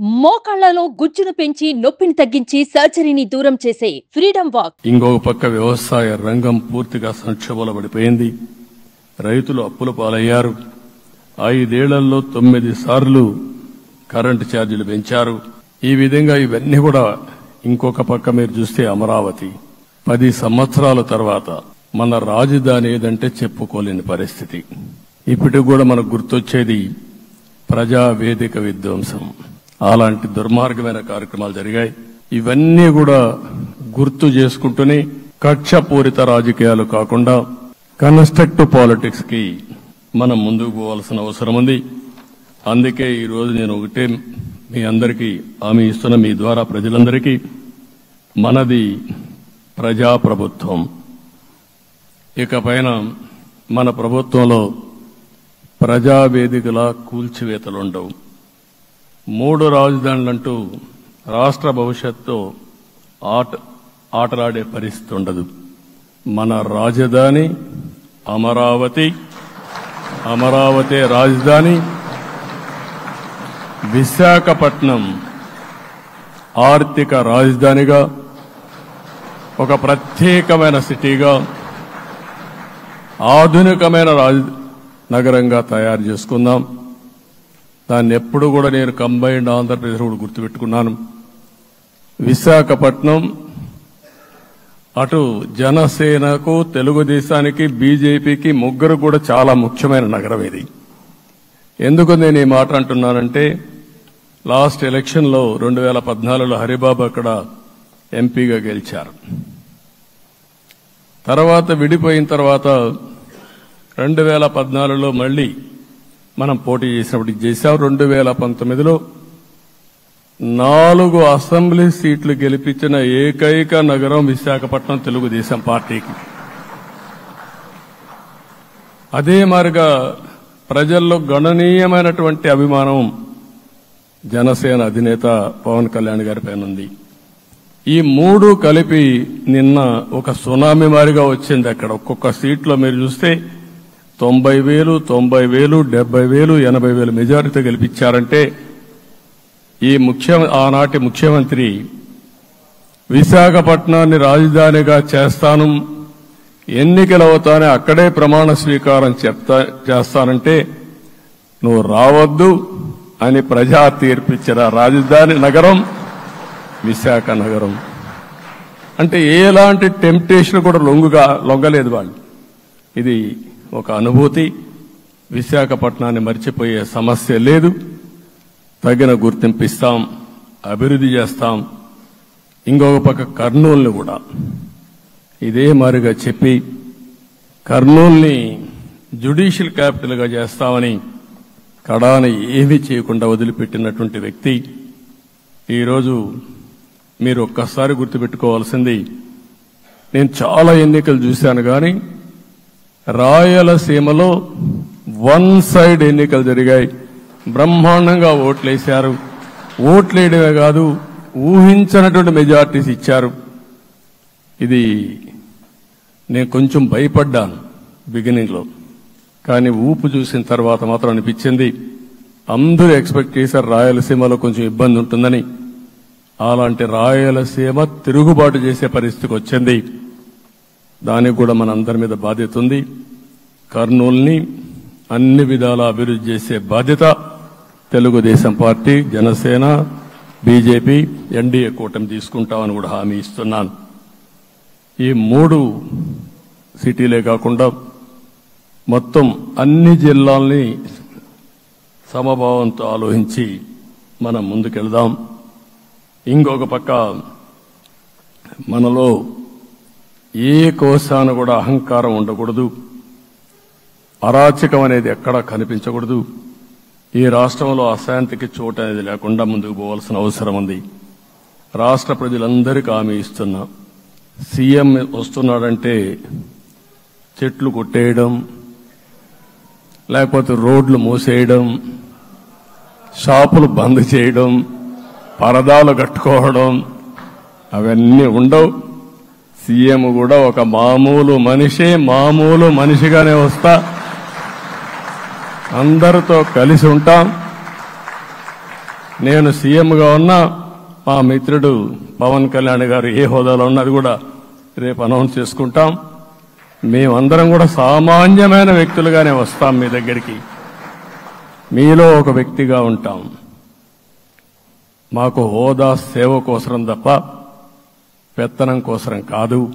మోకాళ్లలో గుజ్జును పెంచి నొప్పిని తగ్గించి సర్జరీని దూరం చేసే ఫ్రీడమ్ వాక్. ఇంకొక పక్క వ్యవసాయ రంగం పూర్తిగా సంక్షోభంలో పడిపోయింది. రైతులు అప్పుల పాలయ్యారు. 5 ఏళ్లలో 9 సార్లు కరెంటు ఛార్జీలు పెంచారు. ఈ విధంగా ఇవన్నీ కూడా ఇంకొక పక్క మీరు చూస్తే అమరావతి 10 సంవత్సరాల తర్వాత మన రాజధాని ఏదంటే చెప్పుకోలేని పరిస్థితి. ఇప్పటికి కూడా మనకు గుర్తొచ్చేది ప్రజావేదిక విధ్వంసం. అలాంటి దుర్మార్గమైన కార్యక్రమాలు జరిగాయి. ఇవన్నీ కూడా గుర్తు చేసుకుంటూనే కక్షపూరిత రాజకీయాలు కాకుండా కన్స్ట్రక్టివ్ పాలిటిక్స్ కి మనం ముందుకు పోవాల్సిన అవసరం ఉంది. అందుకే ఈ రోజు నేను ఒకటే మీ అందరికీ హామీ ఇస్తున్న, మీ ద్వారా ప్రజలందరికీ, మనది ప్రజాప్రభుత్వం. ఇకపైన మన ప్రభుత్వంలో ప్రజావేదికల కూల్చివేతలుండవు. 3 రాజధానులంటూ రాష్ట్ర భవిష్యత్తు ఆటలాడే పరిస్థితి ఉండదు. మన రాజధాని అమరావతి, అమరావతి రాజధాని. విశాఖపట్నం ఆర్థిక రాజధానిగా, ఒక ప్రత్యేకమైన సిటీగా, ఆధునికమైన నగరంగా తయారు చేసుకుందాం. దాన్ని ఎప్పుడు కూడా నేను కంబైన్డ్ ఆంధ్రప్రదేశ్ కూడా గుర్తుపెట్టుకున్నాను. విశాఖపట్నం అటు జనసేనకు, తెలుగుదేశానికి, బీజేపీకి ముగ్గురు కూడా చాలా ముఖ్యమైన నగరం ఇది. ఎందుకు నేను ఈ మాట అంటున్నానంటే, లాస్ట్ ఎలక్షన్లో 2014లో హరిబాబు అక్కడ ఎంపీగా గెలిచారు. తర్వాత విడిపోయిన తర్వాత 2014లో మళ్లీ మనం పోటీ చేసినప్పుడు చేశాం. 2019లో 4 అసెంబ్లీ సీట్లు గెలిపించిన ఏకైక నగరం విశాఖపట్నం తెలుగుదేశం పార్టీకి. అదే మాదిరిగా ప్రజల్లో గణనీయమైనటువంటి అభిమానం జనసేన అధినేత పవన్ కళ్యాణ్ గారి పైన ఉంది. ఈ 3 కలిపి నిన్న ఒక సునామీ మారిగా వచ్చింది. అక్కడ ఒక్కొక్క సీట్లో మీరు చూస్తే 90,000, 90,000, 70,000, 80,000 మెజారిటీ గెలిపించారంటే ఆనాటి ముఖ్యమంత్రి విశాఖపట్నాన్ని రాజధానిగా చేస్తాను, ఎన్నికలవుతానే అక్కడే ప్రమాణ స్వీకారం చేస్తానంటే నువ్వు రావద్దు అని ప్రజా తీర్పిచ్చిన రాజధాని నగరం విశాఖ నగరం. అంటే ఎలాంటి టెంప్టేషన్ కూడా లొంగలేదు వాళ్ళు. ఇది ఒక అనుభూతి. విశాఖపట్నాన్ని మర్చిపోయే సమస్య లేదు. తగిన గుర్తింపు ఇస్తాం, అభివృద్ధి చేస్తాం. ఇంకొక పక్క కర్నూలుని కూడా ఇదే మారిగా చెప్పి కర్నూలుని జ్యుడిషియల్ క్యాపిటల్గా చేస్తామని కడాని ఏమీ చేయకుండా వదిలిపెట్టినటువంటి వ్యక్తి. ఈరోజు మీరు ఒక్కసారి గుర్తుపెట్టుకోవాల్సింది, నేను చాలా ఎన్నికలు చూశాను కానీ రాయలసీమలో 1 సైడ్ ఎన్నికలు జరిగాయి. బ్రహ్మాండంగా ఓట్లేశారు. ఓట్లేయడమే కాదు, ఊహించినటువంటి మెజార్టీస్ ఇచ్చారు. ఇది నేను కొంచెం భయపడ్డాను బిగినింగ్లో, కానీ ఊపు చూసిన తర్వాత మాత్రం అనిపించింది అందరూ ఎక్స్పెక్ట్ చేశారు రాయలసీమలో కొంచెం ఇబ్బంది ఉంటుందని. అలాంటి రాయలసీమ తిరుగుబాటు చేసే పరిస్థితికి వచ్చింది. దానికి కూడా మనందరి మీద బాధ్యత ఉంది. కర్నూలుని అన్ని విధాలా అభివృద్ధి చేసే బాధ్యత Telugu Desam party, Janasena, BJP, NDA కూటమి తీసుకుంటామని కూడా హామీ ఇస్తున్నాను. ఈ 3 సిటీలే కాకుండా మొత్తం అన్ని జిల్లాల్ని సమభావంతో ఆలోచించి మనం ముందుకెళ్దాం. ఇంకొక పక్క మనలో ఏ కోశాన కూడా అహంకారం ఉండకూడదు, అరాచకం అనేది ఎక్కడా కనిపించకూడదు. ఈ రాష్ట్రంలో అశాంతికి చోటు అనేది లేకుండా ముందుకు పోవాల్సిన అవసరం ఉంది. రాష్ట్ర ప్రజలందరికీ హామీ ఇస్తున్నా, సీఎం వస్తున్నాడంటే చెట్లు కొట్టేయడం, లేకపోతే రోడ్లు మూసేయడం, షాపులు బంద్ చేయడం, పరదాలు కట్టుకోవడం అవన్నీ ఉండవు. సీఎం కూడా ఒక మామూలు మనిషిగానే వస్తా, అందరితో కలిసి ఉంటాం. నేను సీఎంగా ఉన్నా మా మిత్రుడు పవన్ కళ్యాణ్ గారు ఏ హోదాలో ఉన్నది కూడా రేపు అనౌన్స్ చేసుకుంటాం. మేమందరం కూడా సామాన్యమైన వ్యక్తులుగానే వస్తాం మీ దగ్గరికి. మీలో ఒక వ్యక్తిగా ఉంటాం. మాకు హోదా సేవ కోసరం తప్ప పెత్తనం కోసరం కాదు.